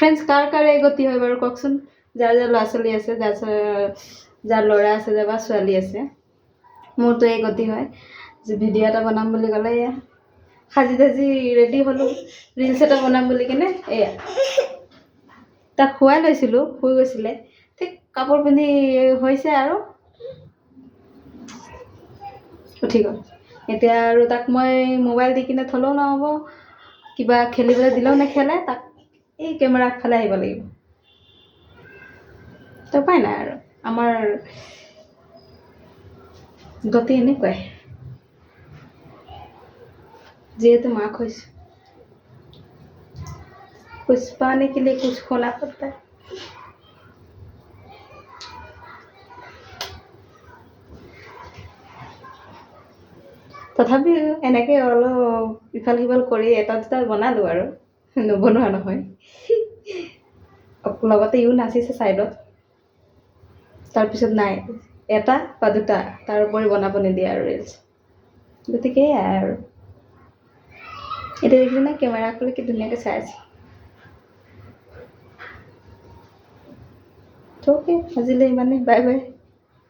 Friends কাৰ এই গতি হয় বাৰু কওকচোন, যাৰ ল'ৰা ছোৱালী আছে, যাৰ ল'ৰা আছে বা ছোৱালী আছে। মোৰতো এই গতি হয় যে ভিডিঅ' এটা বনাম বুলি ক'লে এয়া সাজি তাজি ৰেডি হ'লোঁ, ৰিলছ এটা বনাম বুলি কিনে এয়া তাক শুৱাই লৈছিলোঁ, শুই গৈছিলে, ঠিক কাপোৰ পিন্ধি হৈছে আৰু উঠি গ'ল। এতিয়া আৰু তাক মই মোবাইল দি কিনে থ'লেও নহ'ব, কিবা খেলিবলৈ দিলেও নেখেলে, তাক এই কেমেৰা আগফালে আহিব লাগিব। তো উপায় নাই আৰু আমাৰ গতি এনেকুৱাই, যিহেতু মাক হৈছোঁ। कुछ पाने के लिए कुछ खोना पड़ता है। তথাপিও এনেকৈ অলপ ইফাল সিফাল কৰি এটা দুটা বনালোঁ আৰু নবনোৱা নহয়। লগতে ইও নাচিছে ছাইডত, তাৰপিছত নাই এটা বা দুটা, তাৰ উপৰি বনাব নিদিয়ে আৰু ৰিলছ। গতিকে এয়াই আৰু এতিয়া দেখিছেনে কেমেৰা কৰি কি ধুনীয়াকৈ চাই আছে। তো আজিলৈ ইমানেই, বাই বাই।